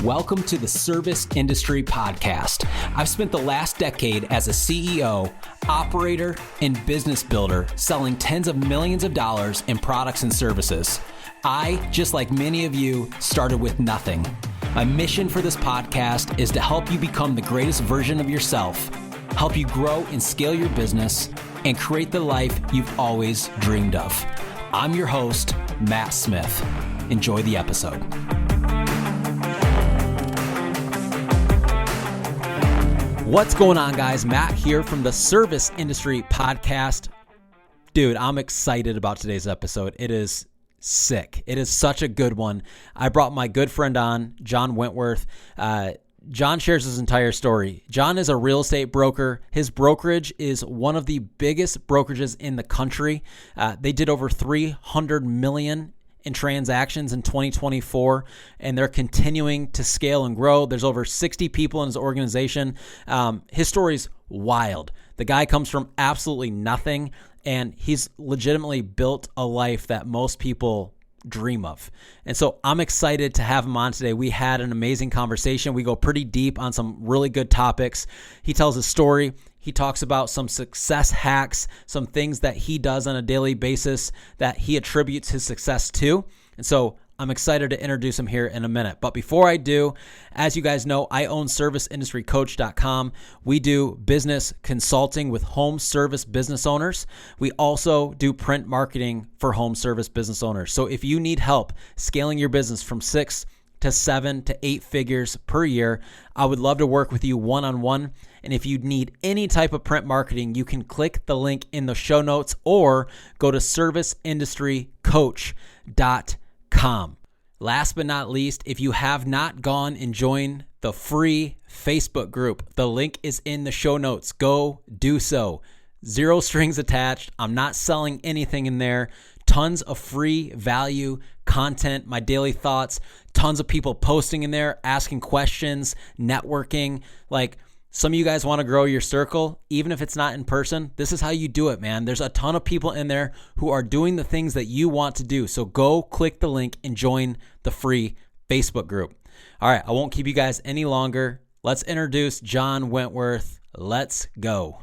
Welcome to the Service Industry Podcast. I've spent the last decade as a CEO, operator, and business builder selling tens of millions of dollars in products and services. I, just like many of you, started with nothing. My mission for this podcast is to help you become the greatest version of yourself, help you grow and scale your business, and create the life you've always dreamed of. I'm your host, Matt Smith. Enjoy the episode. What's going on, guys? Matt here from the Service Industry Podcast. Dude, I'm excited about today's episode. It is sick. It is such a good one. I brought my good friend on, John Wentworth. John shares his entire story. John is a real estate broker. His brokerage is one of the biggest brokerages in the country. They did over 300 million in transactions in 2024, and they're continuing to scale and grow. There's over 60 people in his organization. His story's wild. The guy comes from absolutely nothing, and he's legitimately built a life that most people dream of. And so I'm excited to have him on today. We had an amazing conversation. We go pretty deep on some really good topics. He tells his story. He talks about some success hacks, some things that he does on a daily basis that he attributes his success to. And so I'm excited to introduce him here in a minute. But before I do, as you guys know, I own ServiceIndustryCoach.com. We do business consulting with home service business owners. We also do print marketing for home service business owners. So if you need help scaling your business from 6 to 7 to 8 figures per year, I would love to work with you one-on-one. And if you need any type of print marketing, you can click the link in the show notes or go to ServiceIndustryCoach.com. Last but not least, if you have not gone and joined the free Facebook group, the link is in the show notes. Go do so. Zero strings attached. I'm not selling anything in there. Tons of free value content, my daily thoughts, tons of people posting in there, asking questions, networking. Like, some of you guys want to grow your circle, even if it's not in person. This is how you do it, man. There's a ton of people in there who are doing the things that you want to do. So go click the link and join the free Facebook group. All right, I won't keep you guys any longer. Let's introduce John Wentworth. Let's go.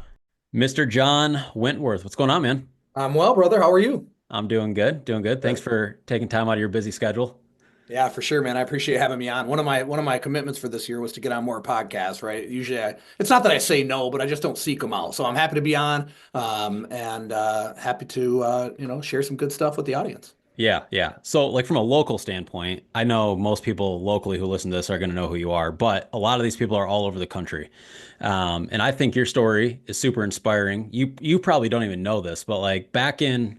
Mr. John Wentworth, what's going on, man? I'm well, brother. How are you? I'm doing good, doing good. Thanks for taking time out of your busy schedule. Yeah, for sure, man. I appreciate having me on. One of my commitments for this year was to get on more podcasts, right? Usually it's not that I say no, but I just don't seek them out. So I'm happy to be on, and happy to share some good stuff with the audience. Yeah. So like from a local standpoint, I know most people locally who listen to this are going to know who you are, but a lot of these people are all over the country. And I think your story is super inspiring. You probably don't even know this, but like back in,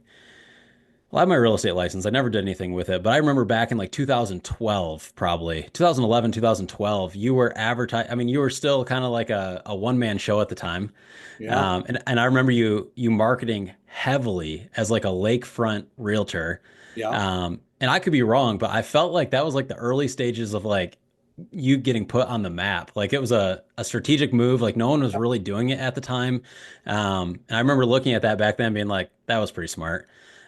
well, I have my real estate license. I never did anything with it, but I remember back in like 2012, probably 2011, 2012, you were advertising. I mean, you were still kind of like a one-man show at the time. Yeah. And I remember you marketing heavily as like a lakefront realtor. Yeah. And I could be wrong, but I felt like that was like the early stages of like you getting put on the map. Like it was a strategic move. Like no one was really doing it at the time. And I remember looking at that back then being like, that was pretty smart.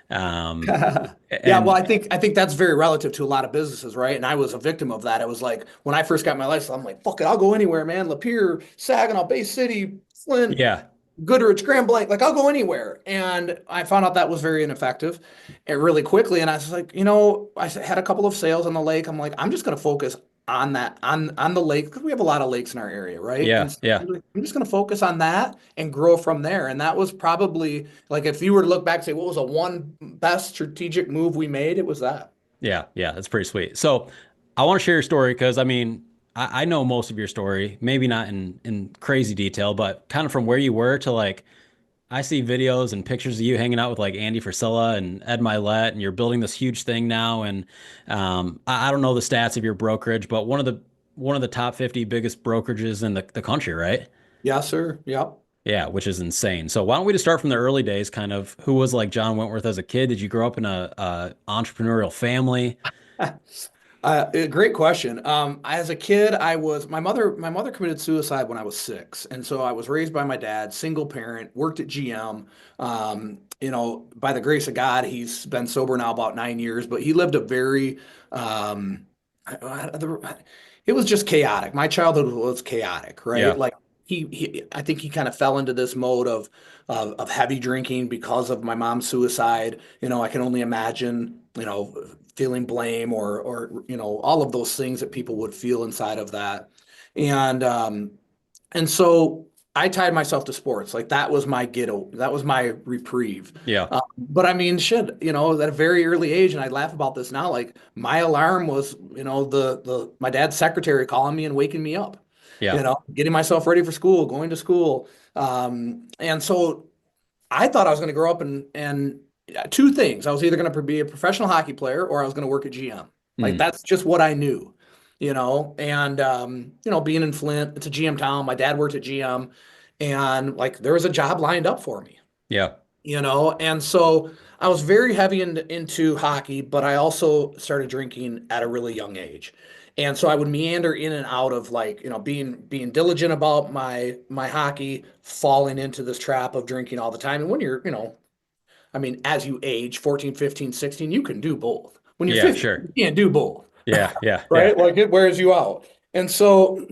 Yeah, well, I think that's very relative to a lot of businesses, right? And I was a victim of that. It was like when I first got my license, I'm like, fuck it, I'll go anywhere, man. Lapeer, Saginaw, Bay City, Flint, yeah, Goodrich, Grand Blanc, like I'll go anywhere. And I found out that was very ineffective and really quickly. And I was like, I had a couple of sales on the lake. I'm like, I'm just going to focus on that, on the lake, because we have a lot of lakes in our area, right? Yeah, and so yeah. I'm just going to focus on that and grow from there. And that was probably like, if you were to look back and say, what was a one best strategic move we made? It was that. Yeah, that's pretty sweet. So I want to share your story because I mean, I know most of your story, maybe not in crazy detail, but kind of from where you were to like, I see videos and pictures of you hanging out with like Andy Frisella and Ed Milet, and you're building this huge thing now. And I don't know the stats of your brokerage, but one of the top 50 biggest brokerages in the country, right? Yes, sir. Yep. Yeah, which is insane. So why don't we just start from the early days, kind of who was like John Wentworth as a kid? Did you grow up in a entrepreneurial family? Great question. As a kid, my mother committed suicide when I was 6. And so I was raised by my dad, single parent, worked at GM. By the grace of God, he's been sober now about 9 years, but he lived a very, it was just chaotic. My childhood was chaotic, right? Yeah. Like I think he kind of fell into this mode of heavy drinking because of my mom's suicide. I can only imagine, feeling blame or all of those things that people would feel inside of that. And and so I tied myself to sports. Like that was my that was my reprieve. Yeah. But I mean, shit, at a very early age, and I laugh about this now, like my alarm was, the my dad's secretary calling me and waking me up, Yeah. getting myself ready for school, going to school. And so I thought I was going to grow up and two things. I was either going to be a professional hockey player or I was going to work at GM. Like Mm. that's just what I knew, and being in Flint, it's a GM town. My dad worked at GM and like there was a job lined up for me, Yeah. and so I was very heavy into hockey, but I also started drinking at a really young age. And so I would meander in and out of like, being diligent about my hockey, falling into this trap of drinking all the time. And when you're, I mean, as you age, 14, 15, 16, you can do both. When you're Yeah, 50, sure. you can't do both, Yeah. Yeah. Yeah. right? Like it wears you out. And so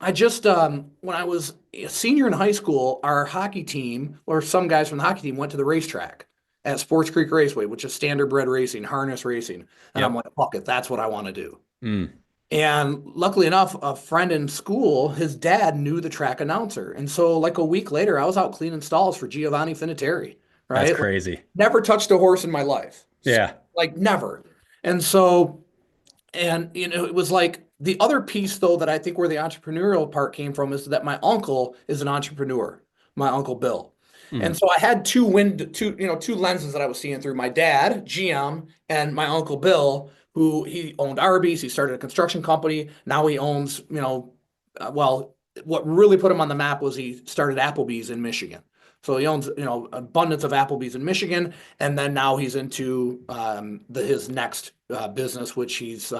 I just when I was a senior in high school, our hockey team or some guys from the hockey team went to the racetrack at Sports Creek Raceway, which is standardbred racing, harness racing. And I'm Yep. like, fuck it, that's what I want to do. Mm. And luckily enough, a friend in school, his dad knew the track announcer. And so like a week later, I was out cleaning stalls for Giovanni Finiteri, That's right? Like, crazy. never touched a horse in my life. Yeah. Like never. And so it was like the other piece though that I think where the entrepreneurial part came from is that my uncle is an entrepreneur, my uncle Bill. And Mm. so I had two lenses that I was seeing through my dad, GM, and my uncle Bill, who he owned Arby's, he started a construction company. Now he owns, well, what really put him on the map was he started Applebee's in Michigan. So he owns, abundance of Applebee's in Michigan, and then now he's into his next business, which he's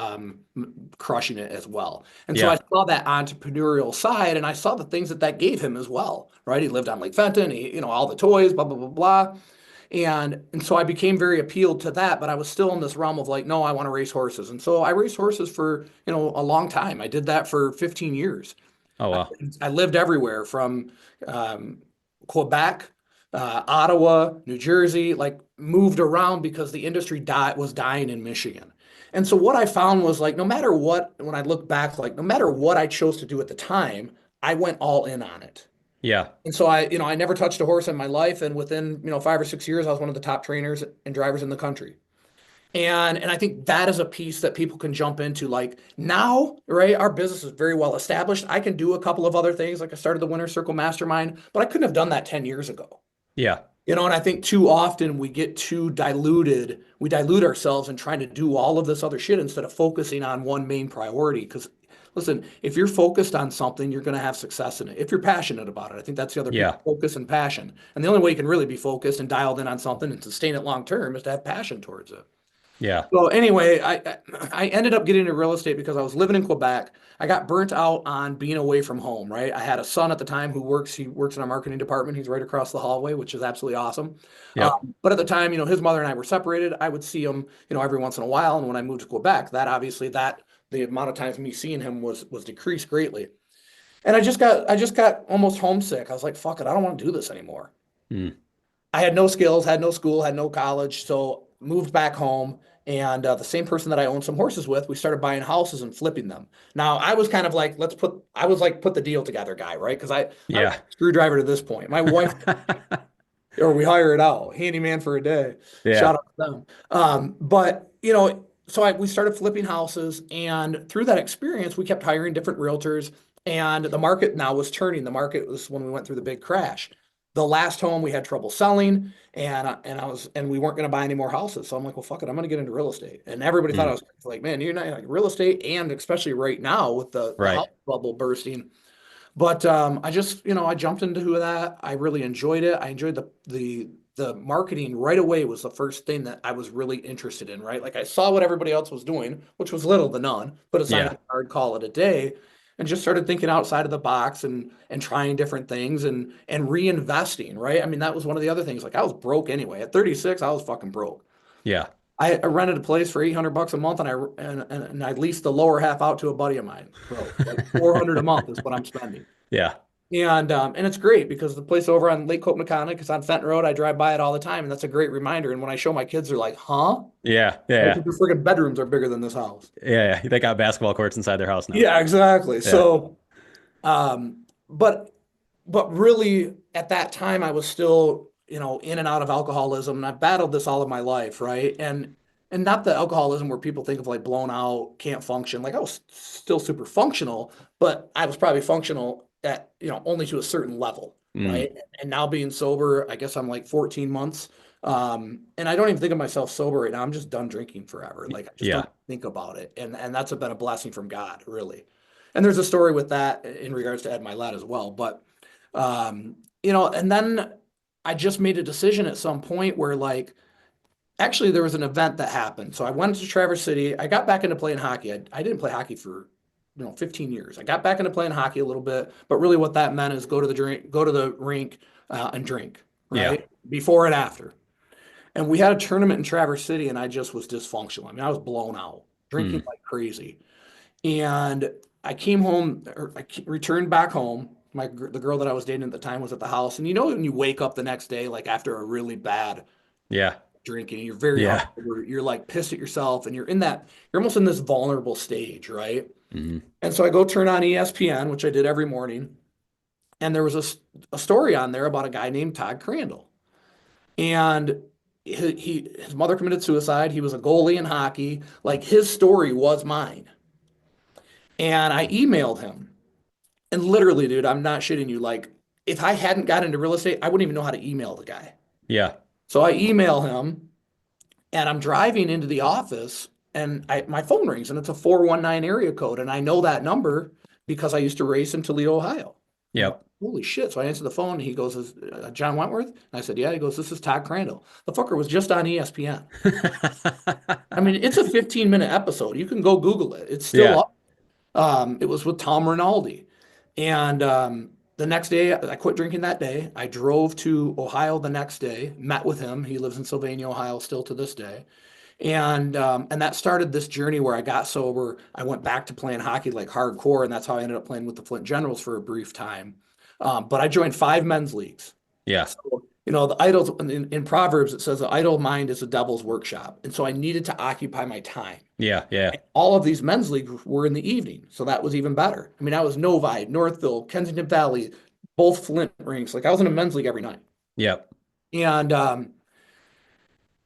crushing it as well. And so I Yeah. saw that entrepreneurial side, and I saw the things that gave him as well. Right? He lived on Lake Fenton. All the toys, blah blah blah blah. And so I became very appealed to that, but I was still in this realm of like, no, I want to race horses. And so I raced horses for, a long time. I did that for 15 years. Oh, I, wow. I lived everywhere from Quebec, Ottawa, New Jersey, like moved around because the industry was dying in Michigan. And so what I found was like, no matter what, when I look back, like no matter what I chose to do at the time, I went all in on it. Yeah. And so I never touched a horse in my life. And within, 5 or 6 years, I was one of the top trainers and drivers in the country. And I think that is a piece that people can jump into. Like now, right, our business is very well established. I can do a couple of other things. Like I started the Winter Circle Mastermind, but I couldn't have done that 10 years ago. Yeah. And I think too often we get too diluted. We dilute ourselves in trying to do all of this other shit instead of focusing on one main priority. Because listen, if you're focused on something, you're going to have success in it. If you're passionate about it, I think that's the other piece, Yeah. focus and passion. And the only way you can really be focused and dialed in on something and sustain it long term is to have passion towards it. Yeah. So anyway, I ended up getting into real estate because I was living in Quebec. I got burnt out on being away from home, right? I had a son at the time he works in our marketing department. He's right across the hallway, which is absolutely awesome. Yep. But at the time, his mother and I were separated. I would see him, every once in a while. And when I moved to Quebec, that the amount of times me seeing him was decreased greatly. And I just got almost homesick. I was like, fuck it, I don't want to do this anymore. Mm. I had no skills, had no school, had no college, so moved back home. And the same person that I owned some horses with, we started buying houses and flipping them. Now I was kind of like, I was like, put the deal together guy, right? Because I was Yeah. a screwdriver to this point. My wife, or we hire it out, handyman for a day. Yeah. Shout out to them. But so we started flipping houses, and through that experience, we kept hiring different realtors, and the market now was turning. The market was when we went through the big crash. The last home we had trouble selling, and we weren't going to buy any more houses. So I'm like, well, fuck it, I'm going to get into real estate. And everybody thought I Mm. was like, man, you're not like real estate, and especially right now with the Right. house bubble bursting. But I just, I jumped into that. I really enjoyed it. I enjoyed the marketing right away was the first thing that I was really interested in, right? Like I saw what everybody else was doing, which was little to none, put a sign on Yeah. the card, call it a day, and just started thinking outside of the box and trying different things and reinvesting, right? I mean, that was one of the other things. Like I was broke anyway. At 36, I was fucking broke. Yeah. I rented a place for $800 a month, and I leased the lower half out to a buddy of mine. Bro, like 400 a month is what I'm spending. Yeah. And it's great because the place over on Lake Copacabana, it's on Fenton Road. I drive by it all the time, and that's a great reminder. And when I show my kids, they're like, "Huh?" Yeah. Yeah. Because their friggin' bedrooms are bigger than this house. Yeah. Yeah. They got basketball courts inside their house now. Yeah, exactly. Yeah. So, um, but really at that time I was still, in and out of alcoholism, and I battled this all of my life, right? And not the alcoholism where people think of like blown out, can't function. Like I was still super functional, but I was probably functional at, only to a certain level, Mm. right? And now being sober, I guess I'm like 14 months. And I don't even think of myself sober right now. I'm just done drinking forever. Like I just Yeah. don't think about it. And that's been a blessing from God, really. And there's a story with that in regards to Ed Milet as well. But and then I just made a decision at some point where like actually there was an event that happened. So I went to Traverse City. I got back into playing hockey. I didn't play hockey for 15 years. I got back into playing hockey a little bit, but really what that meant is go to the rink and drink, Yeah. right? Before and after. And we had a tournament in Traverse City, and I just was dysfunctional. I mean, I was blown out, drinking Mm. like crazy. And I came home, or returned back home. The girl that I was dating at the time was at the house, and when you wake up the next day, like after a really bad Yeah. drinking, you're very Yeah. hungover, you're like pissed at yourself, and you're almost in this vulnerable stage, right? Mm. And so I go turn on ESPN, which I did every morning, and there was a story on there about a guy named Todd Crandall, and his mother committed suicide. He was a goalie in hockey. Like his story was mine, and I emailed him. And literally, dude, I'm not shitting you. Like, if I hadn't got into real estate, I wouldn't even know how to email the guy. Yeah. So I email him, and I'm driving into the office, and my phone rings, and it's a 419 area code, and I know that number because I used to race in Toledo, Ohio. I'm like, Yep. holy shit. So I answer the phone, and he goes, "Is John Wentworth?" And I said, "Yeah." He goes, "This is Todd Crandall." The fucker was just on ESPN. I mean, it's a 15-minute episode. You can go Google it. It's still Yeah. up. It was with Tom Rinaldi. And the next day, I quit drinking that day. I drove to Ohio the next day, met with him. He lives in Sylvania, Ohio, still to this day. And that started this journey where I got sober. I went back to playing hockey like hardcore, and that's how I ended up playing with the Flint Generals for a brief time. But I joined 5 men's leagues. Yeah. So, the idols in Proverbs, it says the idle mind is a devil's workshop. And so I needed to occupy my time. Yeah. Yeah. All of these men's leagues were in the evening, so that was even better. I mean, I was Novi, Northville, Kensington Valley, both Flint rinks. Like I was in a men's league every night, Yep. and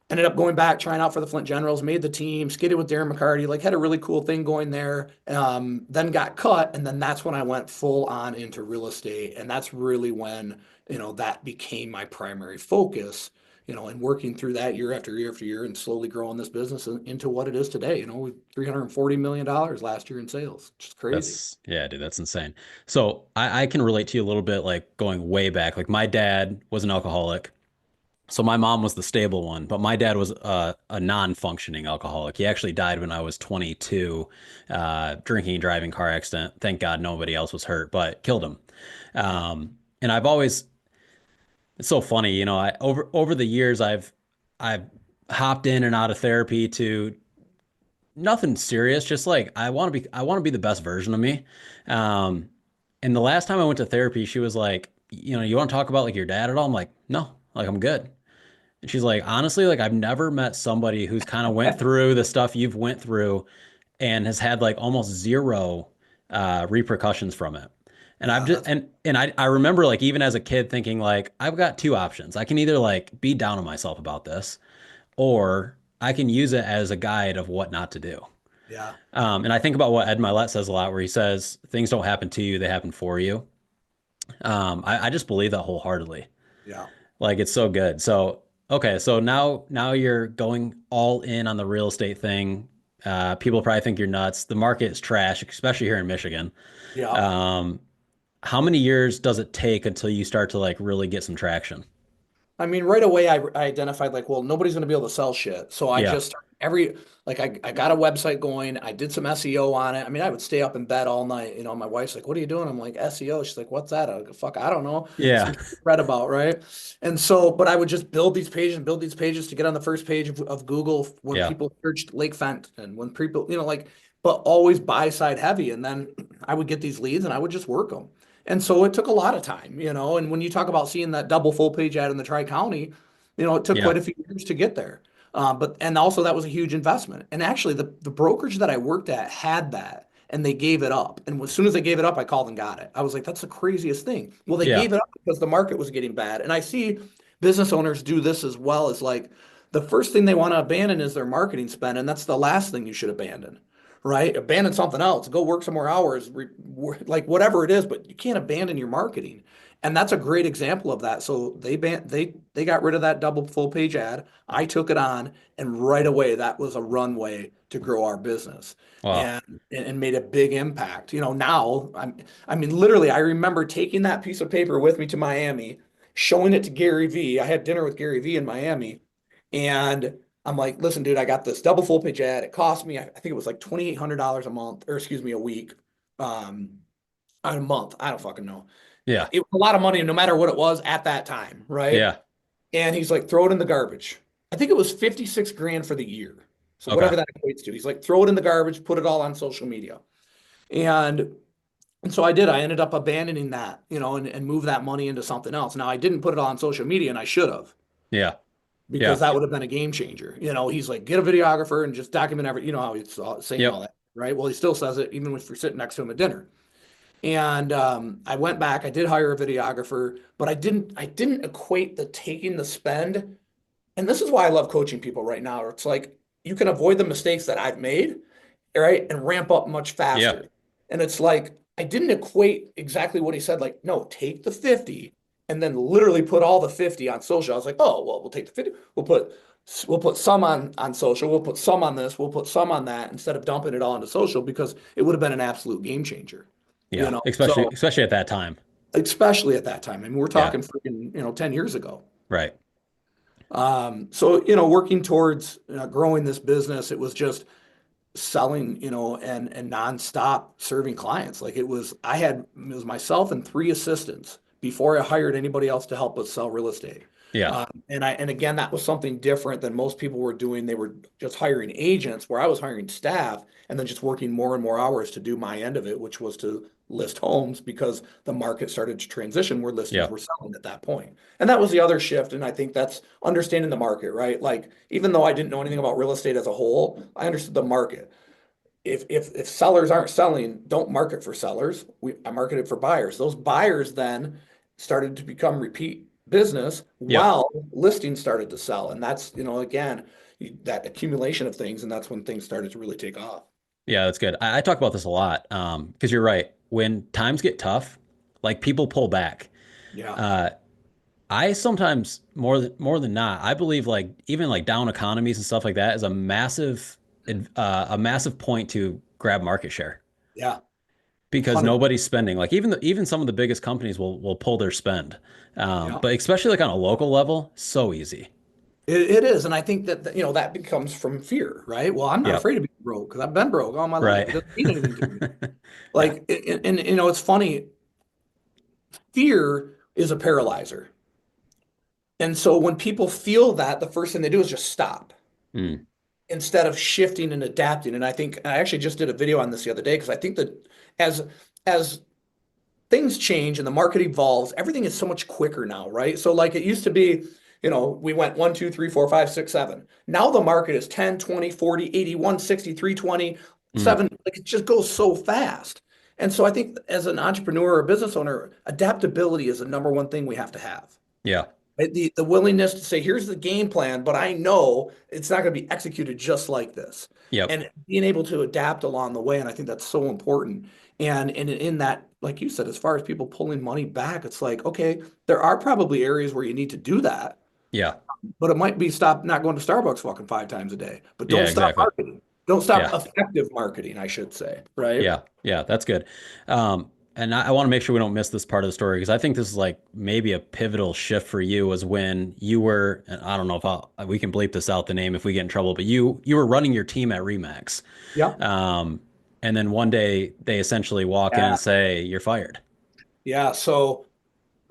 ended up going back, trying out for the Flint Generals, made the team, skated with Darren McCarty, like had a really cool thing going there. Then got cut, and then that's when I went full on into real estate, and that's really when that became my primary focus. And working through that year after year after year, and slowly growing this business into what it is today. We $340 million last year in sales, which is crazy. Yeah, dude, that's insane. So I can relate to you a little bit, like going way back. Like my dad was an alcoholic. So my mom was the stable one, but my dad was a non-functioning alcoholic. He actually died when I was 22, drinking and driving car accident. Thank God nobody else was hurt, but killed him. And I've always, it's so funny, I over the years I've hopped in and out of therapy to nothing serious, just like I want to be the best version of me. Um, and the last time I went to therapy, she was like, you want to talk about like your dad at all? I'm like, no, like I'm good. And she's like, honestly, like I've never met somebody who's kind of went through the stuff you've went through and has had like almost zero repercussions from it. And I've Yeah, just and I remember like even as a kid thinking like I've got two options. I can either like be down on myself about this, or I can use it as a guide of what not to do. yeah, And I think about what Ed Milet says a lot, where he says things don't happen to you, they happen for you. I just believe that wholeheartedly. yeah. Like it's so good. So okay, so now you're going all in on the real estate thing. People probably think you're nuts. The market is trash, especially here in Michigan. Yeah. Um, how many years does it take until you start to like really get some traction? I mean, right away I identified like, well, nobody's going to be able to sell shit. So I Yeah. just like I got a website going. I did some SEO on it. I mean, I would stay up in bed all night. You know, my wife's like, "What are you doing?" I'm like, "SEO." She's like, "What's that?" I go, "Fuck, I don't know." Yeah. Some shit I read about, right? And so, but I would just build these pages to get on the first page of Google when Yeah. people searched Lake Fenton, when people, you know, like, but always buy side heavy. And then I would get these leads and I would just work them. And so it took a lot of time, you know. And when you talk about seeing that double full page ad in the Tri County, you know, it took Yeah. quite a few years to get there. But and also that was a huge investment. And actually, the brokerage that I worked at had that, and they gave it up. And as soon as they gave it up, I called and got it. I was like, that's the craziest thing. Well, they Yeah. gave it up because the market was getting bad. And I see business owners do this as well, as like the first thing they want to abandon is their marketing spend, and that's the last thing you should abandon. Right? Abandon something else. Go work some more hours, like whatever it is, but you can't abandon your marketing. And that's a great example of that. So they got rid of that double full page ad. I took it on, and right away that was a runway to grow our business, Wow. and made a big impact. You know, now I mean literally I remember taking that piece of paper with me to Miami, showing it to Gary Vee. I had dinner with Gary Vee in Miami, and I'm like, listen, dude, I got this double full page ad. It cost me, I think it was like $2,800 a month, or excuse me, a week, um, a month. I don't fucking know. Yeah. It was a lot of money, no matter what it was at that time, right? Yeah. And he's like, throw it in the garbage. I think it was 56 grand for the year. So Okay. whatever that equates to. He's like, throw it in the garbage, put it all on social media. And and so I did. I ended up abandoning that, you know, and move that money into something else. Now I didn't put it all on social media, and I should have, Yeah. because Yeah. that would have been a game changer. You know, he's like, get a videographer and just document every, you know, how he's saying all Yep. that, right? Well, he still says it even if you're sitting next to him at dinner. And I went back. I did hire a videographer, but I didn't equate the taking the spend. And this is why I love coaching people right now. It's like you can avoid the mistakes that I've made, right, and ramp up much Yeah. faster. And it's like I didn't equate exactly what he said. Like, no, take the 50 and then literally put all the 50 on social. I was like, oh, well, we'll take the 50. We'll put some on social. We'll put some on this. We'll put some on that, instead of dumping it all into social, because it would have been an absolute game changer. You Yeah. know, Especially so especially at that time. especially at that time. I mean, we're Yeah. talking freaking, 10 years ago. Right. So, working towards growing this business, it was just selling, and nonstop serving clients. Like it was myself and three assistants before I hired anybody else to help us sell real estate. Yeah. And again, that was something different than most people were doing. They were just hiring agents, where I was hiring staff and then just working more and more hours to do my end of it, which was to list homes, because the market started to transition where listings Yeah. were selling at that point. And that was the other shift. And I think that's understanding the market, right? Like, even though I didn't know anything about real estate as a whole, I understood the market. If sellers aren't selling, don't market for sellers. I marketed for buyers. Those buyers then started to become repeat business Yep. while listings started to sell. And that's, again, that accumulation of things. And that's when things started to really take off. Yeah, that's good. I talk about this a lot because you're right. When times get tough, like people pull back. Yeah. Uh, I sometimes more than not, I believe like even like down economies and stuff like that is a massive point to grab market share Yeah. because 100. nobody's spending. Like even some of the biggest companies will pull their spend, Yeah. but especially like on a local level, so easy. It is. And I think that becomes from fear, right? Well, I'm not Yep. afraid to be broke because I've been broke all my life. Right. It doesn't mean anything to me. Yeah. Like, it's funny. Fear is a paralyzer. And so when people feel that, the first thing they do is just stop Mm. instead of shifting and adapting. And I think I actually just did a video on this the other day, because I think that as things change and the market evolves, everything is so much quicker now, right? So like it used to be, we went 1, 2, 3, 4, 5, 6, 7. Now the market is 10, 20, 40, 80, 160, 320, Mm. 7. Like it just goes so fast. And so I think as an entrepreneur or a business owner, adaptability is the number one thing we have to have. Yeah. Right? The willingness to say, here's the game plan, but I know it's not going to be executed just like this. Yep. And being able to adapt along the way. And I think that's so important. And in that, like you said, as far as people pulling money back, it's like, okay, there are probably areas where you need to do that, Yeah. but it might be stop not going to Starbucks fucking 5 times a day. But Yeah. don't stop Exactly. marketing. Don't stop Yeah. effective marketing, I should say. Right. Yeah. Yeah. That's good. Um, And I want to make sure we don't miss this part of the story because I think this is like maybe a pivotal shift for you was when you were, and I don't know if we can bleep this out the name if we get in trouble, but you were running your team at Remax. Yeah. Um, and then one day they essentially walk in Yeah. and say, you're fired. Yeah. So,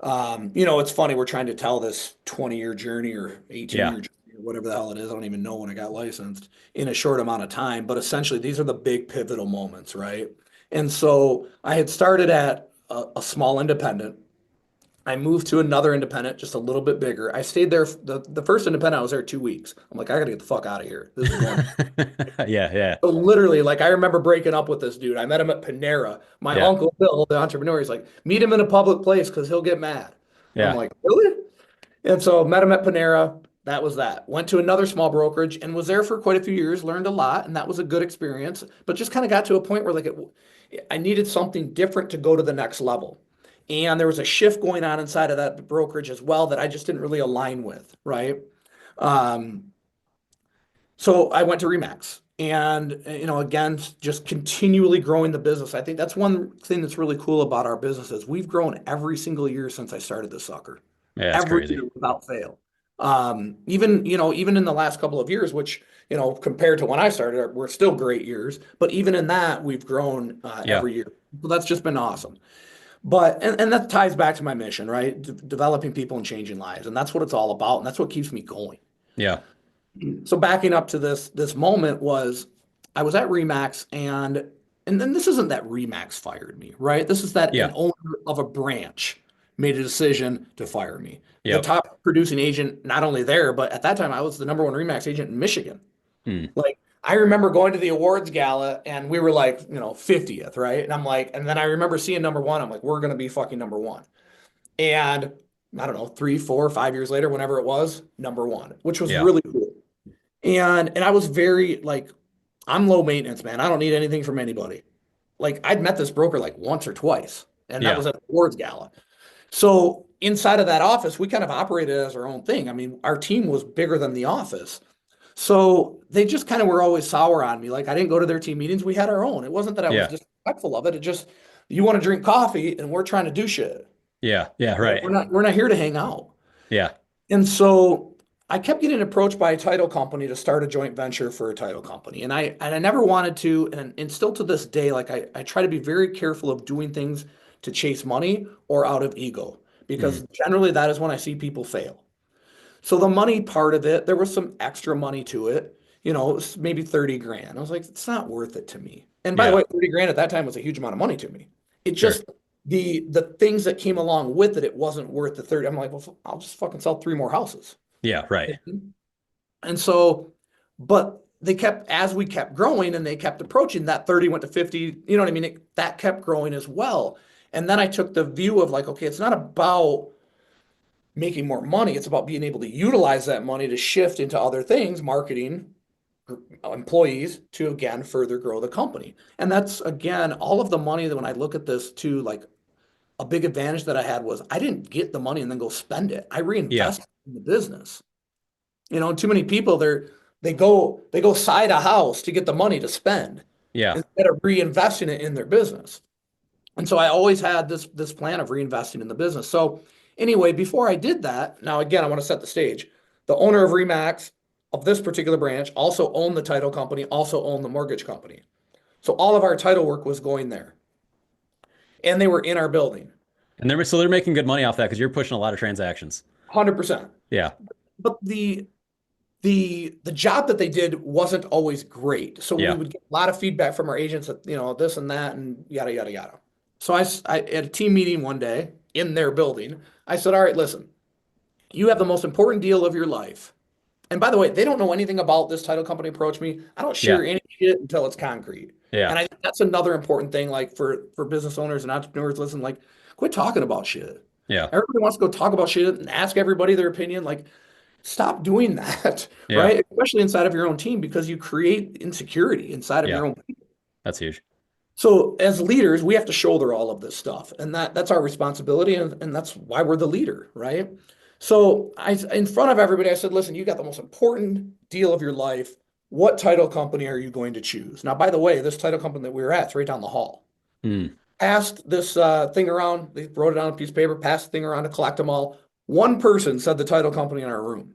it's funny. We're trying to tell this 20-year journey or 18-year Yeah. journey or whatever the hell it is. I don't even know when I got licensed in a short amount of time. But essentially, these are the big pivotal moments, right? And so I had started at a small independent. I moved to another independent, just a little bit bigger. I stayed there. The first independent, I was there 2 weeks. I'm like, I gotta get the fuck out of here. This is going. Yeah, yeah, So literally, like I remember breaking up with this dude. I met him at Panera. My yeah, uncle Bill, the entrepreneur, he's like, meet him in a public place because he'll get mad. I'm yeah, like, really? And so met him at Panera. That was that. Went to another small brokerage and was there for quite a few years, learned a lot, and that was a good experience. But just kind of got to a point where I needed something different to go to the next level. And there was a shift going on inside of that brokerage as well that I just didn't really align with, right? Um, so I went to Remax and, again, just continually growing the business. I think that's one thing that's really cool about our business is we've grown every single year since I started this sucker, yeah. That's every crazy. year without fail. Even in the last couple of years, which, compared to when I started, we're still great years, but even in that, we've grown Yeah, every year. So that's just been awesome. And that ties back to my mission, right? Developing people and changing lives. And that's what it's all about. And that's what keeps me going. yeah, So backing up to this moment was I was at Remax and then this isn't that Remax fired me, right? This is that an yeah, owner of a branch made a decision to fire me. The yep. top producing agent, not only there, but at that time I was the number one Remax agent in Michigan. Hmm. Like I remember going to the awards gala and we were like, 50th, right? And I'm like, and then I remember seeing number one. I'm like, we're gonna be fucking number one. And I don't know, 3, 4, 5 years later, whenever it was, number one, which was Yeah, really cool. And I was very like, I'm low maintenance, man. I don't need anything from anybody. Like I'd met this broker like once or twice, and that yeah, was at the awards gala. So inside of that office, we kind of operated as our own thing. I mean, our team was bigger than the office. So they just kind of were always sour on me. Like I didn't go to their team meetings. We had our own. It wasn't that I was yeah, disrespectful of it. It just you want to drink coffee and we're trying to do shit. yeah, yeah. Right? Right. We're not here to hang out. Yeah, And so I kept getting approached by a title company to start a joint venture for a title company. And I never wanted to, and still to this day, like I try to be very careful of doing things to chase money or out of ego, hmm. because generally that is when I see people fail. So the money part of it, there was some extra money to it, it was maybe 30 grand. I was like, it's not worth it to me. And by the Yeah, way, 30 grand at that time was a huge amount of money to me. It sure. just the things that came along with it, it wasn't worth the 30. I'm like, well, I'll just fucking sell three more houses. Yeah, right. And so, but they kept, as we kept growing and they kept approaching that 30 went to 50, you know what I mean? That kept growing as well. And then I took the view of like, okay, it's not about making more money. It's about being able to utilize that money to shift into other things, marketing, employees to again further grow the company. And that's again, all of the money that when I look at this too, like a big advantage that I had was I didn't get the money and then go spend it. I Yeah, reinvested in the business. Too many people they go side a house to get the money to spend yeah. instead of reinvesting it in their business. And so I always had this plan of reinvesting in the business. So anyway, before I did that, now again, I want to set the stage. The owner of Remax of this particular branch also owned the title company, also owned the mortgage company. So all of our title work was going there. And they were in our building. And they're making good money off that because you're pushing a lot of transactions. 100%. Yeah, But the job that they did wasn't always great. So we yeah. would get a lot of feedback from our agents that, this and that and yada, yada, yada. So I at a team meeting one day in their building, I said, all right, listen, you have the most important deal of your life. And by the way, they don't know anything about this title company approach me. I don't Yeah, share any shit until it's concrete. yeah, And I think that's another important thing, like for business owners and entrepreneurs, listen, like quit talking about shit. yeah, Everybody wants to go talk about shit and ask everybody their opinion. Like, stop doing that, yeah, right? Especially inside of your own team because you create insecurity inside of yeah. your own. That's huge. So as leaders, we have to shoulder all of this stuff, and that's our responsibility, and that's why we're the leader, right? So in front of everybody, I said, listen, you got the most important deal of your life. What title company are you going to choose? Now, by the way, this title company that we were at is right down the hall. Hmm. Passed this thing around. They wrote it on a piece of paper, passed the thing around to collect them all. One person said the title company in our room.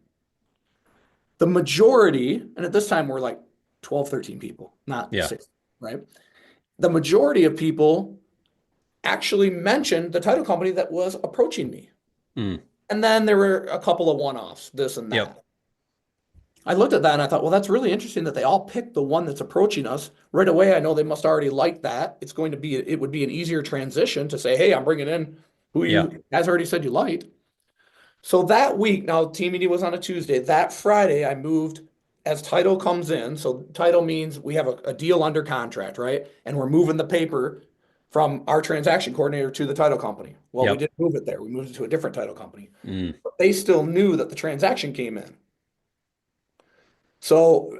The majority, and at this time we're like 12, 13 people, not Yeah. six, right? The majority of people actually mentioned the title company that was approaching me. Mm. And then there were a couple of one-offs, this and Yep. that. I looked at that and I thought, well, that's really interesting that they all picked the one that's approaching us right away. I know they must already like that. It would be an easier transition to say, hey, I'm bringing in who Yeah. you guys already said you liked. So that week, now team meeting was on a Tuesday. That Friday, I moved as title comes in. So title means we have a deal under contract, right? And we're moving the paper from our transaction coordinator to the title company. Well, we Yep. didn't move it there. We moved it to a different title company. Mm. But they still knew that the transaction came in. So,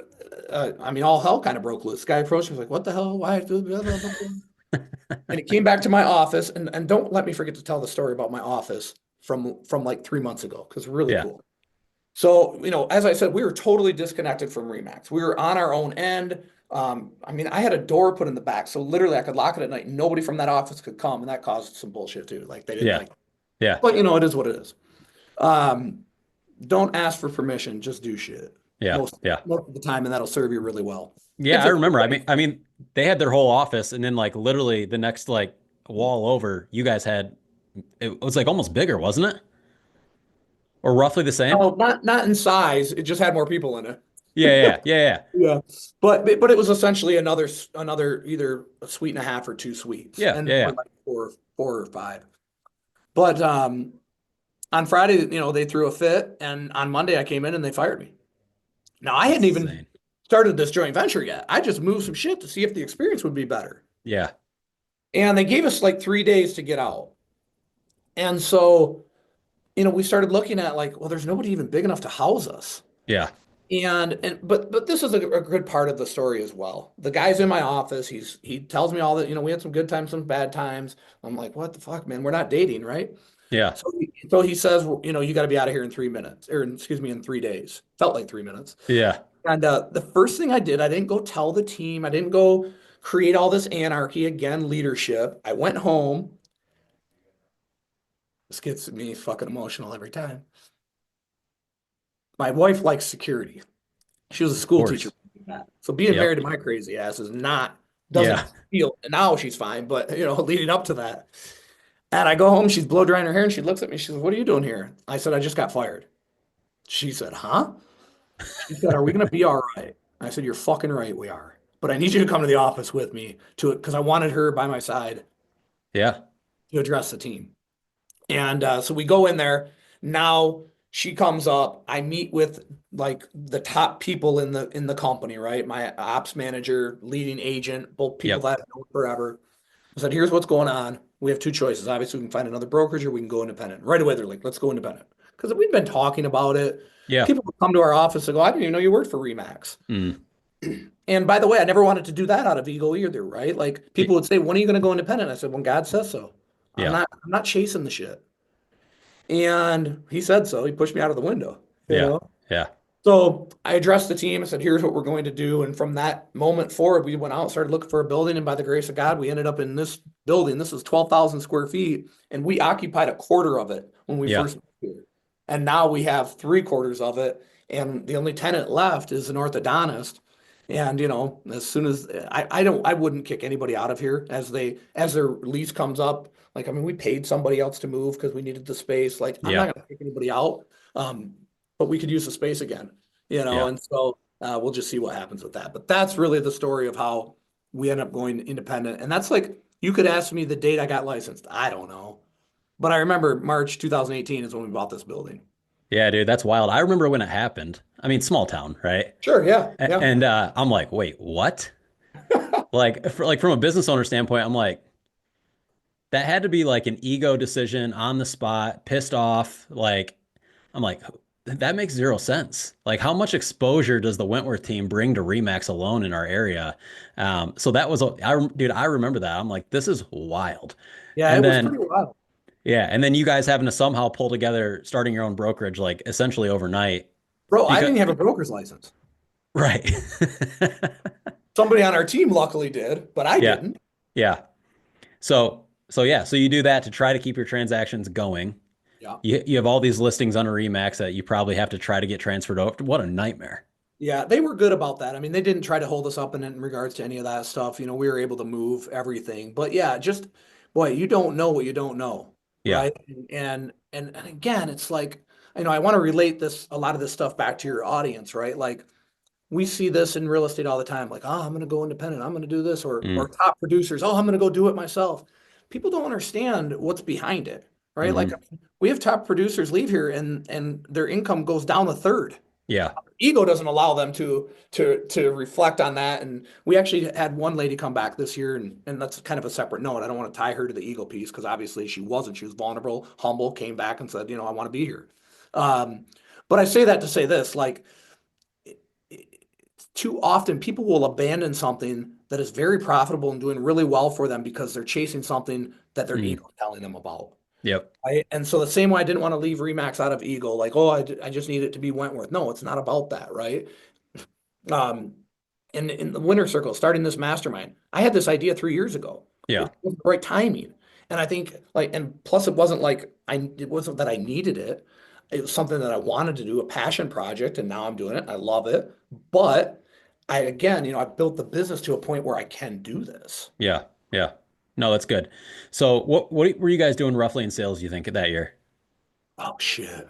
I mean, all hell kind of broke loose. This guy approached me, was like, what the hell? Why? Blah, blah, blah, blah. And it came back to my office. And don't let me forget to tell the story about my office from like 3 months ago, because it's really Yeah. cool. So, as I said, we were totally disconnected from Remax. We were on our own end. I mean, I had a door put in the back, so literally I could lock it at night. Nobody from that office could come, and that caused some bullshit too. Like they didn't Yeah. like it. Yeah. But it is what it is. Um, don't ask for permission, just do shit. Yeah. Most Yeah. most of the time, and that'll serve you really well. Yeah. If I it's remember. I mean, they had their whole office, and then like literally the next like wall over, you guys had it was like almost bigger, wasn't it? Or roughly the same? no, not in size, it just had more people in it. Yeah. Yeah. Yeah. Yeah. Yeah. But it was essentially another either a suite and a half or two suites. Yeah. And Yeah. we're Yeah. like four or five. But on Friday, they threw a fit, and on Monday I came in and they fired me. Now I That's hadn't even insane. started this joint venture yet. I just moved some shit to see if the experience would be better. Yeah. And they gave us like 3 days to get out. And so, we started looking at like, well, there's nobody even big enough to house us. Yeah. But this is a good part of the story as well. The guy's in my office. He tells me all that, we had some good times, some bad times. I'm like, what the fuck, man? We're not dating, right? Yeah. So he says, well, you got to be out of here in 3 minutes, or excuse me, in 3 days. Felt like 3 minutes. Yeah. And the first thing I did, I didn't go tell the team. I didn't go create all this anarchy again, leadership. I went home. This gets me fucking emotional every time. My wife likes security. She was a Of school teacher. course. So being Yep. married to my crazy ass doesn't Yeah. feel, and now she's fine, but leading up to that. And I go home, she's blow drying her hair, and she looks at me, she says, what are you doing here? I said, I just got fired. She said, huh? She said, are we gonna be all right? I said, you're fucking right, we are. But I need you to come to the office with me because I wanted her by my side Yeah. to address the team. And so we go in there. Now she comes up. I meet with like the top people in the company, right? My ops manager, leading agent, both people Yep. that I've known forever. I said, here's what's going on. We have two choices. Obviously, we can find another brokerage or we can go independent. Right away, they're like, let's go independent. Because we've been talking about it. Yeah. People would come to our office and go, I didn't even know you worked for Remax. Mm. And by the way, I never wanted to do that out of ego either, right? Like people Y- would say, when are you going to go independent? I said, when God says so. I'm Yeah. not, I'm not chasing the shit. And he said so. He pushed me out of the window, you Yeah. know? Yeah. So I addressed the team. I said, here's what we're going to do. And from that moment forward, we went out and started looking for a building. And by the grace of God, we ended up in this building. This is 12,000 square feet. And we occupied a quarter of it when we Yeah. first moved here. And now we have 3/4 of it. And the only tenant left is an orthodontist. And as soon as I wouldn't kick anybody out of here as their lease comes up. Like, I mean, we paid somebody else to move because we needed the space. Like, I'm Yeah. not gonna kick anybody out. But we could use the space again, Yeah. and so we'll just see what happens with that. But that's really the story of how we end up going independent. And that's like, you could ask me the date I got licensed. I don't know. But I remember March 2018 is when we bought this building. Yeah, dude, that's wild. I remember when it happened. I mean, small town, right? Sure, yeah, yeah. And I'm like, wait, what? Like from a business owner standpoint, I'm like, that had to be like an ego decision on the spot, pissed off. Like, I'm like, that makes zero sense. Like, how much exposure does the Wentworth team bring to Remax alone in our area? So that was, dude, I remember that. I'm like, this is wild. Yeah, And it was then, pretty wild. yeah, and then you guys having to somehow pull together, starting your own brokerage, like essentially overnight. Bro, I Because, didn't have a broker's license. right. Somebody on our team luckily did, but I Yeah. didn't. Yeah. So yeah, so you do that to try to keep your transactions going. Yeah. You have all these listings under Remax that you probably have to try to get transferred over. What a nightmare. Yeah, they were good about that. I mean, they didn't try to hold us up in regards to any of that stuff. We were able to move everything. But yeah, just boy, you don't know what you don't know, Yeah. right? And again, it's like, I want to relate a lot of this stuff back to your audience, right? Like we see this in real estate all the time, like, oh, I'm going to go independent, I'm going to do this, or Mm. top producers, oh, I'm going to go do it myself. People don't understand what's behind it, right? Like Hmm. we have top producers leave here and their income goes down a third. Yeah. Ego doesn't allow them to reflect on that. And we actually had one lady come back this year, and that's kind of a separate note. I don't want to tie her to the ego piece because obviously she wasn't. She was vulnerable, humble, came back and said, I want to be here. Um, but I say that to say this, like too often people will abandon something that is very profitable and doing really well for them because they're chasing something that their Mm. ego is telling them about. Yep. Right. And so the same way I didn't want to leave Remax out of ego, like, oh, I just need it to be Wentworth. No, it's not about that. Right. Um, in the winter circle, starting this mastermind, I had this idea 3 years ago. It Yeah. was the right timing. And I think like, and plus it wasn't like it wasn't that I needed it. It was something that I wanted to do, a passion project, and now I'm doing it. I love it. But again, I built the business to a point where I can do this. Yeah. Yeah. No, that's good. So what were you guys doing roughly in sales, you think, that year? Oh shit.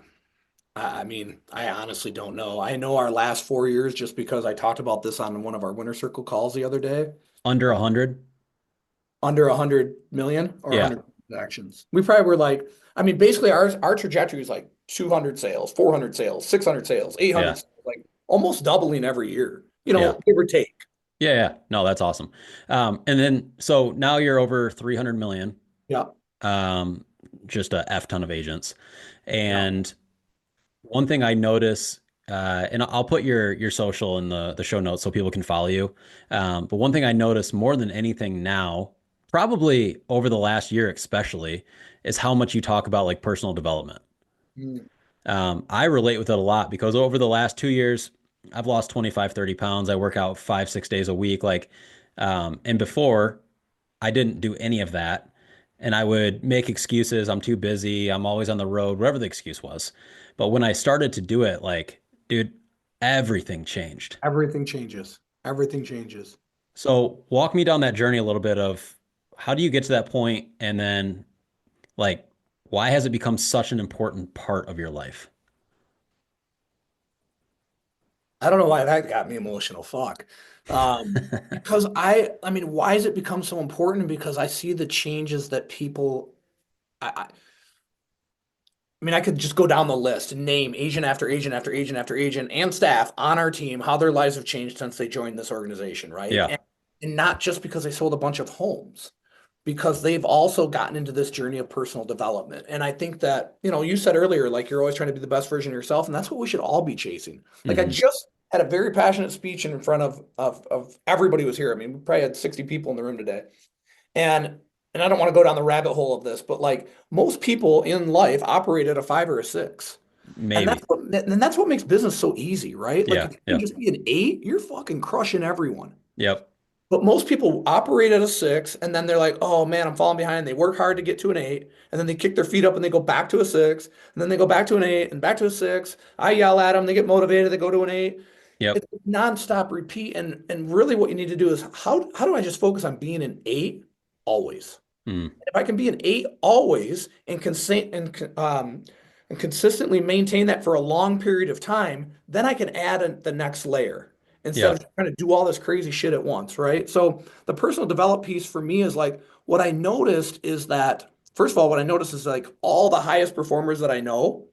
I mean, I honestly don't know. I know our last 4 years just because I talked about this on one of our winter circle calls the other day. Under 100? Under 100 million or Yeah. 100 transactions. We probably were like, I mean, basically our trajectory is like 200 sales, 400 sales, 600 sales, 800 Yeah. sales, like almost doubling every year, Yeah. give or take. Yeah. Yeah. No, that's awesome. And then so now you're over 300 million. Yeah. Um, just a F ton of agents. Yeah. And one thing I notice, and I'll put your social in the show notes so people can follow you. But one thing I notice more than anything now, probably over the last year especially, is how much you talk about like personal development. Mm. I relate with it a lot because over the last 2 years, I've lost 25, 30 pounds. I work out 5, 6 days a week. And before I didn't do any of that. And I would make excuses. I'm too busy. I'm always on the road, whatever the excuse was. But when I started to do it, like, dude, everything changed. Everything changes. Everything changes. So walk me down that journey a little bit of how do you get to that point, and then like, why has it become such an important part of your life? I don't know why that got me emotional. Fuck. Because I mean, why has it become so important? Because I see the changes that people, I mean, I could just go down the list and name agent after agent after agent after agent and staff on our team, how their lives have changed since they joined this organization, right? Yeah. And not just because they sold a bunch of homes, because they've also gotten into this journey of personal development. And I think that, you said earlier, like you're always trying to be the best version of yourself, and that's what we should all be chasing. Like I Hmm. just had a very passionate speech in front of everybody was here. I mean, we probably had 60 people in the room today. And and I don't want to go down the rabbit hole of this, but like most people in life operate at a 5 or a 6. And Maybe. that's what makes business so easy, right? Like Yeah. if you can Yeah. just be an 8, you're fucking crushing everyone. Yep. But most people operate at a 6 and then they're like, oh man, I'm falling behind. They work hard to get to an 8 and then they kick their feet up and they go back to a 6 and then they go back to an 8 and back to a 6. I yell at them, they get motivated, they go to an 8. Yep. It's a nonstop repeat. And really what you need to do is how do I just focus on being an 8 always? Mm. If I can be an 8 always and consistently maintain that for a long period of time, then I can add the next layer instead Yeah. of trying to do all this crazy shit at once, right? So the personal develop piece for me is like what I noticed is that first of all, what I noticed is like all the highest performers that I know,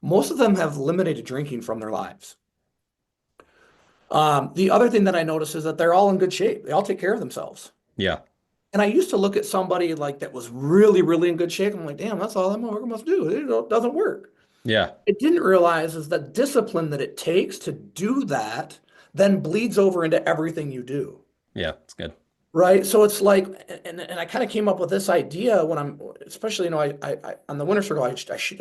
most of them have eliminated drinking from their lives. The other thing that I noticed is that they're all in good shape. They all take care of themselves. Yeah. And I used to look at somebody like that was really, really in good shape. I'm like, damn, that's all that motherfucker must do. It doesn't work. Yeah. I didn't realize is the discipline that it takes to do that then bleeds over into everything you do. Yeah. It's good. Right. So it's like, and I kind of came up with this idea when especially, I on the winter circle, I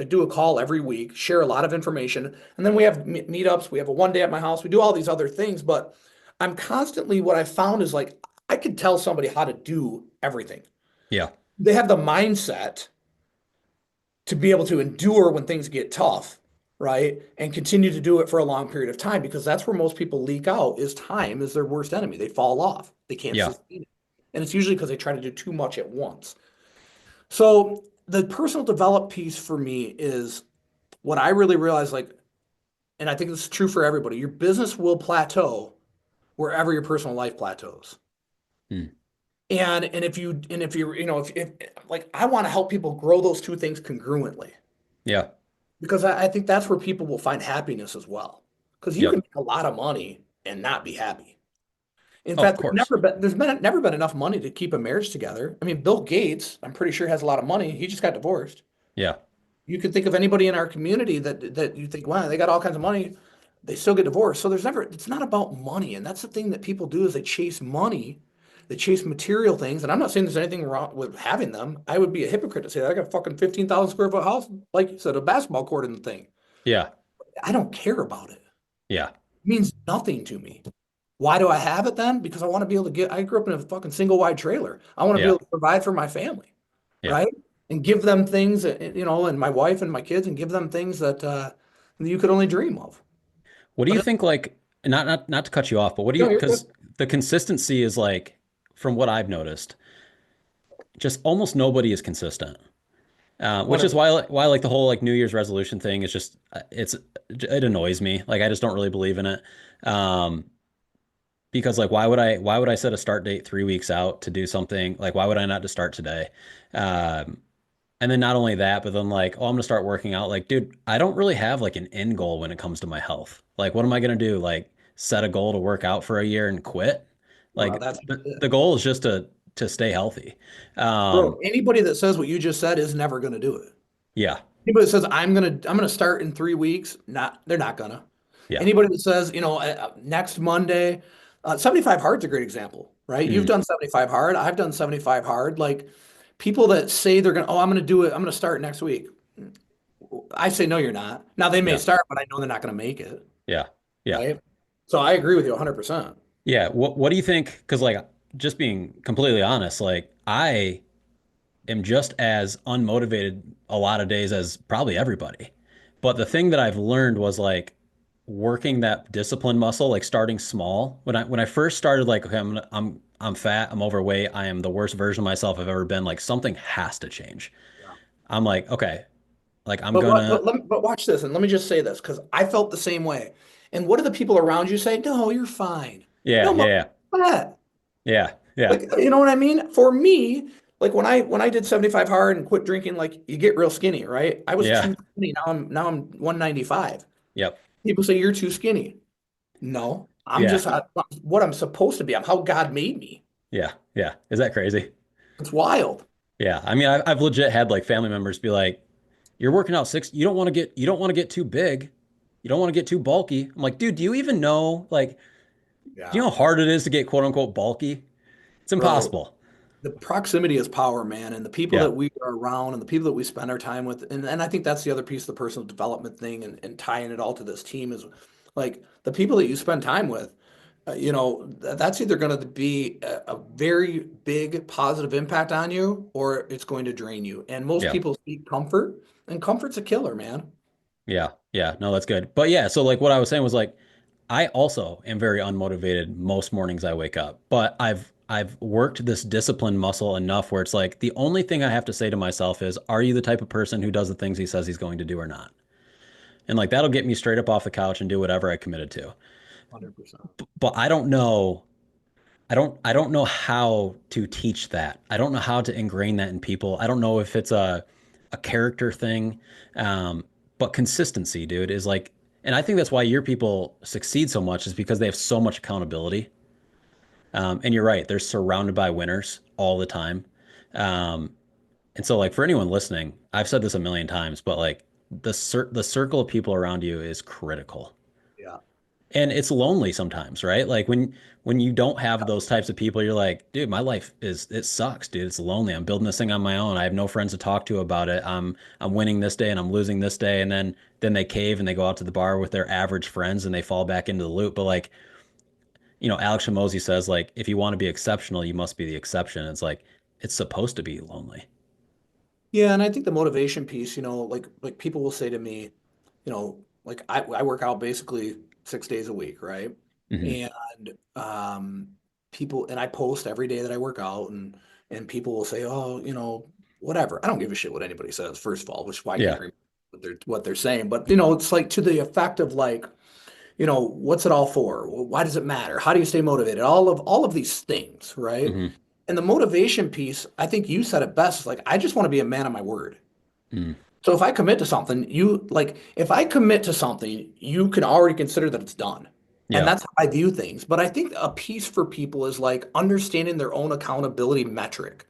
do a call every week, share a lot of information. And then we have meetups. We have a one day at my house. We do all these other things. But I'm constantly, what I found is like, I could tell somebody how to do everything. Yeah. They have the mindset to be able to endure when things get tough, right? And continue to do it for a long period of time because that's where most people leak out is time is their worst enemy. They fall off. They can't Yeah. sustain it. And it's usually because they try to do too much at once. So the personal develop piece for me is what I really realize, like, and I think this is true for everybody, your business will plateau wherever your personal life plateaus. Mm. And if you're, if like I want to help people grow those two things congruently. Yeah. Because I think that's where people will find happiness as well. Because you can Yep. make a lot of money and not be happy. In Oh, of fact, course. never been enough money to keep a marriage together. I mean, Bill Gates, I'm pretty sure has a lot of money. He just got divorced. Yeah. You could think of anybody in our community that you think, wow, they got all kinds of money, they still get divorced. So it's not about money. And that's the thing that people do is they chase money, they chase material things. And I'm not saying there's anything wrong with having them. I would be a hypocrite to say that. I got a fucking 15,000 square foot house, like you said, a basketball court in the thing. Yeah. I don't care about it. Yeah. It means nothing to me. Why do I have it then? Because I want to be able to I grew up in a fucking single wide trailer. I want to be Yeah. able to provide for my family, Yeah. right? And give them things, and my wife and my kids, and give them things that you could only dream of. What do you But think, like, not to cut you off, but what do you, no, you're good. because the consistency is like, from what I've noticed, just almost nobody is consistent. Which is 100%. why like the whole like New Year's resolution thing is just it annoys me. Like I just don't really believe in it. Um, because like why would I set a start date 3 weeks out to do something? Like why would I not just start today? Um, and then not only that, but then like, oh, I'm gonna start working out. Like, dude, I don't really have like an end goal when it comes to my health. Like, what am I gonna do? Like, set a goal to work out for a year and quit? Well, Like, that's the goal is just to stay healthy. bro. Um, Anybody that says what you just said is never going to do it. yeah, Anybody that says I'm gonna start in 3 weeks, they're not gonna. yeah, Anybody that says next Monday, 75 hard's a great example, right? You've mm, done 75 hard. I've done 75 hard. Like people that say they're gonna, oh, I'm gonna do it. I'm gonna start next week. I say no, you're not. Now they may yeah, start, but I know they're not gonna make it, yeah, yeah. right? So I agree with you 100%. Yeah. What do you think? Because like just being completely honest, like I am just as unmotivated a lot of days as probably everybody. But the thing that I've learned was like working that discipline muscle, like starting small. When I first started, like, okay, I'm fat, I'm overweight, I am the worst version of myself I've ever been. Like something has to change. Yeah. I'm like, okay, like I'm But what? gonna, But watch this, and let me just say this because I felt the same way. And what do the people around you say? No, you're fine. yeah, No, yeah, mother, yeah, yeah, like, you know what I mean? For me, like when I did 75 hard and quit drinking, like you get real skinny, right? I was yeah, too skinny. Now I'm 195. yep, People say you're too skinny. No, I'm yeah, just what I'm supposed to be. I'm how God made me. yeah, yeah. Is that crazy? It's wild. Yeah. I mean, I've legit had like family members be like, you're working out six. You don't want to get too big. You don't want to get too bulky. I'm like, dude, do you even know, like, do you Yeah, know how hard it is to get quote unquote bulky? It's bro. impossible. The proximity is power, man. And the people Yeah. that we are around and the people that we spend our time with. And I think that's the other piece of the personal development thing and tying it all to this team is like the people that you spend time with. That's either going to be a very big positive impact on you or it's going to drain you. And most Yeah. people seek comfort, and comfort's a killer, man. Yeah. Yeah. No, that's good. But yeah, so like what I was saying was like, I also am very unmotivated most mornings I wake up, but I've worked this discipline muscle enough where it's like the only thing I have to say to myself is, are you the type of person who does the things he says he's going to do or not? And like that'll get me straight up off the couch and do whatever I committed to. 100%. But I don't know how to teach that. I don't know how to ingrain that in people. I don't know if it's a character thing. But consistency, dude, is like, and I think that's why your people succeed so much is because they have so much accountability. And you're right, they're surrounded by winners all the time. Um, and so like for anyone listening, I've said this a million times, but like the circle of people around you is critical. Yeah. And it's lonely sometimes, right? Like when you don't have those types of people, you're like, dude, my life it sucks, dude. It's lonely. I'm building this thing on my own. I have no friends to talk to about it. I'm winning this day and I'm losing this day, and then they cave and they go out to the bar with their average friends and they fall back into the loop. But like, Alex Hormozy says, like, if you want to be exceptional, you must be the exception. It's like it's supposed to be lonely. Yeah, and I think the motivation piece, like people will say to me, like I work out basically 6 days a week, right? Hmm. And people and I post every day that I work out, and people will say, oh, whatever. I don't give a shit what anybody says, first of all, which is why I can't Yeah. remember what they're saying. But it's like to the effect of like, what's it all for? Why does it matter? How do you stay motivated? All of these things, right? Hmm. And the motivation piece, I think you said it best. It's like I just want to be a man of my word. Mm. So if I commit to something, if I commit to something, you can already consider that it's done. And Yeah. that's how I view things. But I think a piece for people is like understanding their own accountability metric.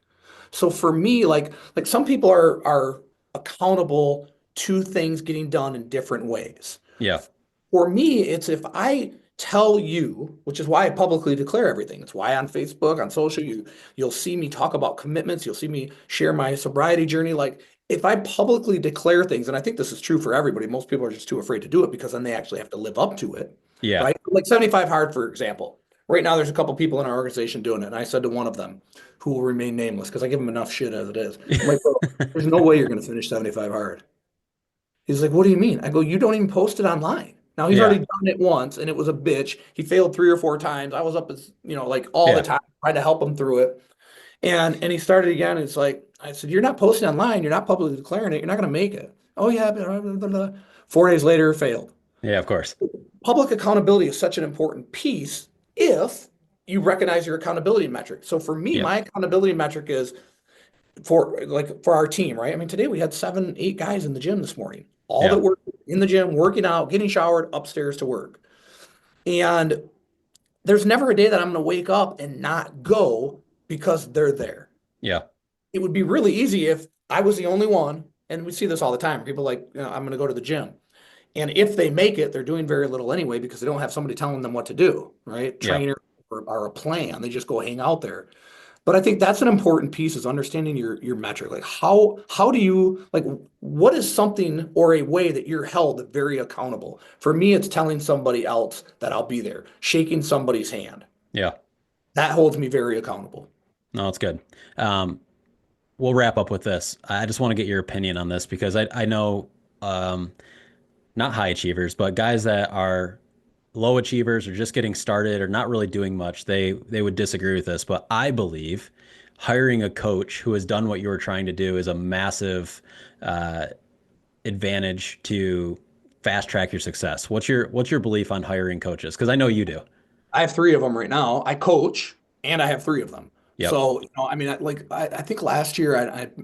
So for me, like some people are accountable to things getting done in different ways. Yeah. For me, it's if I tell you, which is why I publicly declare everything. It's why on Facebook, on social, you'll see me talk about commitments. You'll see me share my sobriety journey. Like if I publicly declare things, and I think this is true for everybody, most people are just too afraid to do it because then they actually have to live up to it, Yeah. right? Like 75 hard, for example. Right now, there's a couple people in our organization doing it, and I said to one of them, who will remain nameless because I give him enough shit as it is. I'm like, bro, there's no way you're going to finish 75 hard. He's like, what do you mean? I go, you don't even post it online. Now he's already Yeah. done it once and it was a bitch. He failed 3 or 4 times. I was up as, like all the Yeah. time, trying to help him through it. And he started again. It's like, I said, you're not posting online. You're not publicly declaring it. You're not going to make it. Oh yeah. Blah, blah, blah, blah. 4 days later, failed. Yeah. Of course. Public accountability is such an important piece if you recognize your accountability metric. So for me, Yep. my accountability metric is for our team, right? I mean, today we had 7, 8 guys in the gym this morning, all that Yeah. were in the gym, working out, getting showered, upstairs to work. And there's never a day that I'm going to wake up and not go because they're there. Yeah. It would be really easy if I was the only one, and we see this all the time. People like, I'm going to go to the gym. And if they make it, they're doing very little anyway because they don't have somebody telling them what to do, right? Yeah. Trainer or a plan. They just go hang out there. But I think that's an important piece is understanding your metric. Like how do you like what is something or a way that you're held very accountable? For me, it's telling somebody else that I'll be there, shaking somebody's hand. Yeah. That holds me very accountable. No, it's good. Um, we'll wrap up with this. I just want to get your opinion on this because I know um, not high achievers, but guys that are low achievers or just getting started or not really doing much, they would disagree with this. But I believe hiring a coach who has done what you were trying to do is a massive uh, advantage to fast track your success. What's your belief on hiring coaches? Because I know you do. I have 3 of them right now. I coach and I have 3 of them. Yep. So, I mean, I think last year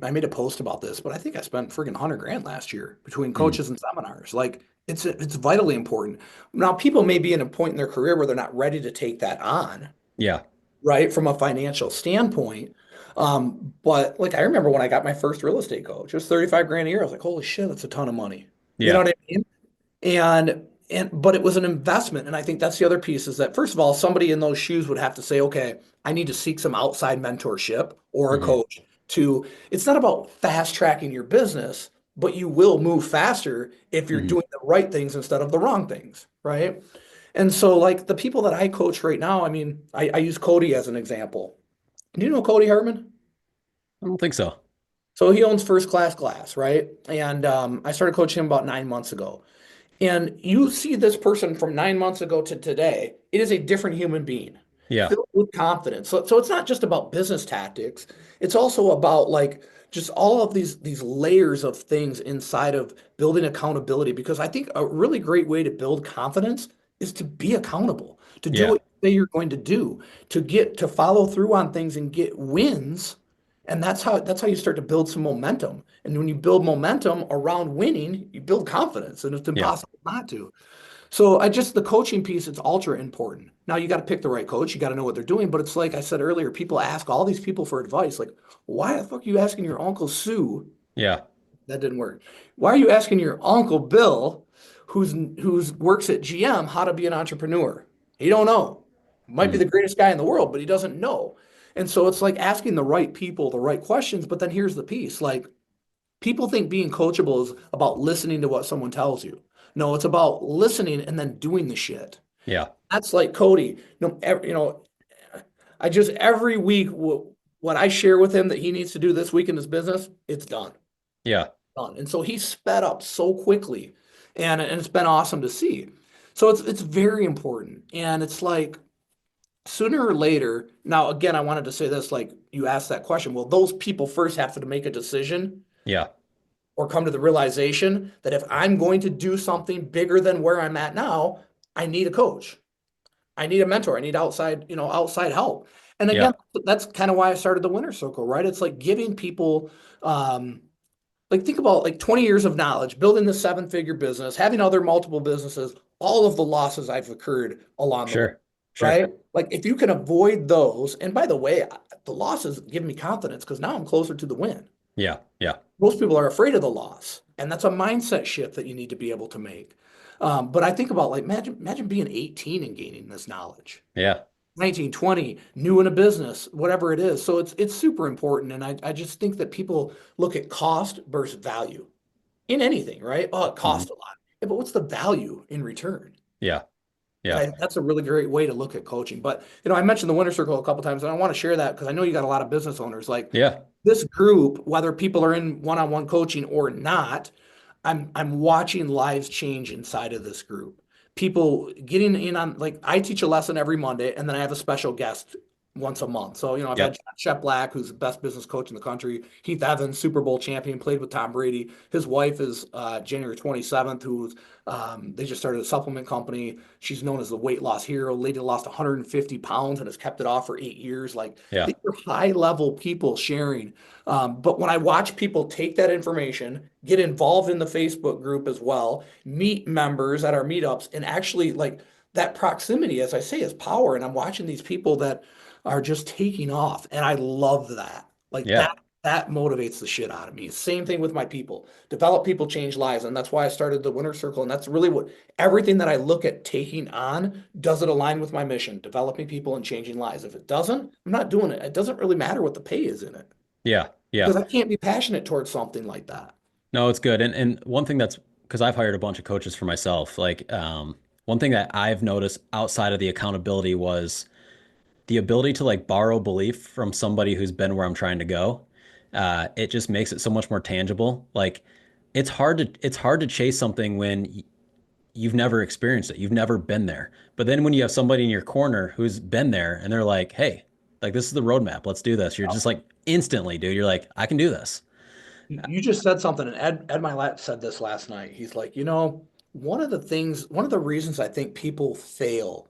I made a post about this, but I think I spent friggin' 100 grand last year between Mm. coaches and seminars. Like it's vitally important. Now, people may be in a point in their career where they're not ready to take that on, Yeah. right? From a financial standpoint. But like I remember when I got my first real estate coach, it was 35 grand a year. I was like, holy shit, that's a ton of money. You know Yeah. what I mean? And it was an investment. And I think that's the other piece is that first of all, somebody in those shoes would have to say, okay, I need to seek some outside mentorship or a Hmm. coach to, it's not about fast tracking your business, but you will move faster if you're Hmm. doing the right things instead of the wrong things, right? And so like the people that I coach right now, I mean, I use Cody as an example. Do you know Cody Hartman? I don't think so. So he owns First Class Glass, right? And I started coaching him about 9 months ago. And you see this person from 9 months ago to today, it is a different human being, Yeah. filled with confidence. So it's not just about business tactics. It's also about like just all of these layers of things inside of building accountability. Because I think a really great way to build confidence is to be accountable, to do Yeah. what you say you're going to do, to follow through on things and get wins. And that's how you start to build some momentum. And when you build momentum around winning, you build confidence, and it's Yeah. impossible not to. So the coaching piece, it's ultra important. Now you got to pick the right coach. You got to know what they're doing. But it's like I said earlier, people ask all these people for advice. Like, why the fuck are you asking your Uncle Sue? Yeah. That didn't work. Why are you asking your Uncle Bill, who's works at GM, how to be an entrepreneur? He don't know. Might be Mm. the greatest guy in the world, but he doesn't know. And so it's like asking the right people the right questions. But then here's the piece: like people think being coachable is about listening to what someone tells you. No, it's about listening and then doing the shit. Yeah. That's like Cody. I just every week will what I share with him that he needs to do this week in his business, it's done. Yeah. Done. And so he sped up so quickly, and it's been awesome to see. So it's very important. And it's like sooner or later, now again, I wanted to say this, like you asked that question. Well, those people first have to make a decision Yeah. or come to the realization that if I'm going to do something bigger than where I'm at now, I need a coach. I need a mentor. I need outside help. And Yeah. again, that's kind of why I started the winner circle, right? It's like giving people, like think about like 20 years of knowledge, building this 7-figure business, having other multiple businesses, all of the losses I've occurred along the way, Sure. Sure. right? Like if you can avoid those, and by the way, the losses give me confidence because now I'm closer to the win. Yeah. Yeah. Most people are afraid of the loss, and that's a mindset shift that you need to be able to make. But I think about like imagine being 18 and gaining this knowledge. Yeah. 19, 20, new in a business, whatever it is. So it's super important. And I just think that people look at cost versus value in anything, right? Oh, it costs a lot. Yeah, but what's the value in return? Yeah. And Yeah. that's a really great way to look at coaching. But I mentioned the winner circle a couple times, and I want to share that because I know you got a lot of business owners. Like Yeah. this group, whether people are in one-on-one coaching or not, I'm watching lives change inside of this group. People getting in on, like I teach a lesson every Monday, and then I have a special guest once a month. So, I've had Yep. Shep Black, who's the best business coach in the country. Heath Evans, Super Bowl champion, played with Tom Brady. His wife is January 27th, who's they just started a supplement company. She's known as the weight loss hero. Lady lost 150 pounds and has kept it off for 8 years. Like Yeah. these are high level people sharing. But when I watch people take that information, get involved in the Facebook group as well, meet members at our meetups, and actually like that proximity, as I say, is power. And I'm watching these people that are just taking off. And I love that. Like Yeah. that motivates the shit out of me. Same thing with my people. Develop people, change lives. And that's why I started the winner circle. And that's really what everything that I look at taking on, does it align with my mission? Developing people and changing lives. If it doesn't, I'm not doing it. It doesn't really matter what the pay is in it. Yeah. Yeah. Because I can't be passionate towards something like that. No, it's good. And one thing that's because I've hired a bunch of coaches for myself, like one thing that I've noticed outside of the accountability was the ability to like borrow belief from somebody who's been where I'm trying to go. It just makes it so much more tangible. Like it's hard to chase something when you've never experienced it. You've never been there. But then when you have somebody in your corner who's been there and they're like, hey, like this is the roadmap. Let's do this. You're just like instantly, dude, you're like, I can do this. You just said something, and Ed Milet said this last night. He's like, one of the reasons I think people fail,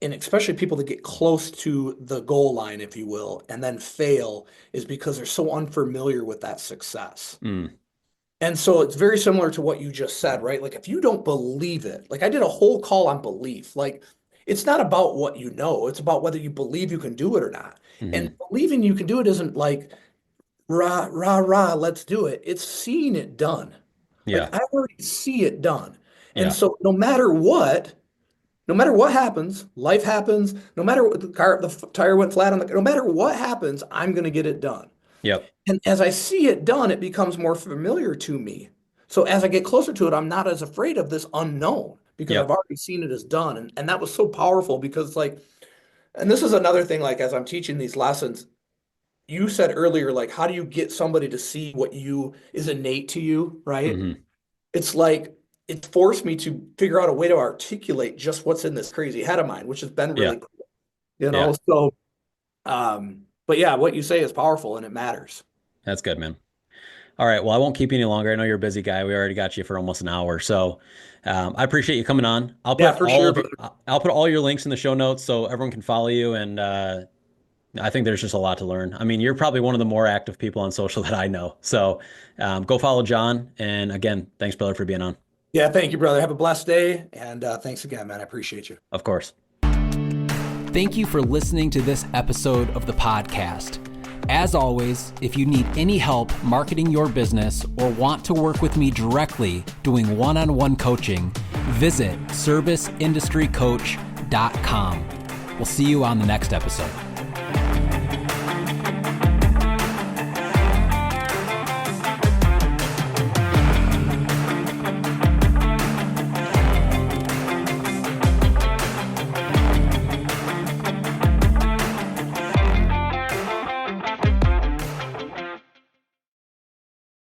and especially people that get close to the goal line, if you will, and then fail, is because they're so unfamiliar with that success. Mm, And so it's very similar to what you just said, right? Like if you don't believe it, like I did a whole call on belief. Like it's not about what you know, it's about whether you believe you can do it or not. mhm. And believing you can do it isn't like rah, rah, rah, let's do it. It's seeing it done. Like Yeah. I already see it done. And Yeah. so no matter what happens, life happens, no matter what the tire went flat on no matter what happens, I'm going to get it done. Yep. And as I see it done, it becomes more familiar to me. So as I get closer to it, I'm not as afraid of this unknown because I've Yep. already seen it as done. And that was so powerful because like, and this is another thing, like as I'm teaching these lessons, you said earlier, like, how do you get somebody to see what is innate to you, right? Hmm. It's like it forced me to figure out a way to articulate just what's in this crazy head of mine, which has been Yeah. really cool, Yeah. So, but yeah, what you say is powerful and it matters. That's good, man. All right. Well, I won't keep you any longer. I know you're a busy guy. We already got you for almost an hour. So I appreciate you coming on. Yeah, for sure, brother. I'll put all your links in the show notes so everyone can follow you. And I think there's just a lot to learn. I mean, you're probably one of the more active people on social that I know. So go follow John. And again, thanks, brother, for being on. Yeah, thank you, brother. Have a blessed day. And thanks again, man. I appreciate you. Of course. Thank you for listening to this episode of the podcast. As always, if you need any help marketing your business or want to work with me directly doing one-on-one coaching, visit serviceindustrycoach.com. We'll see you on the next episode.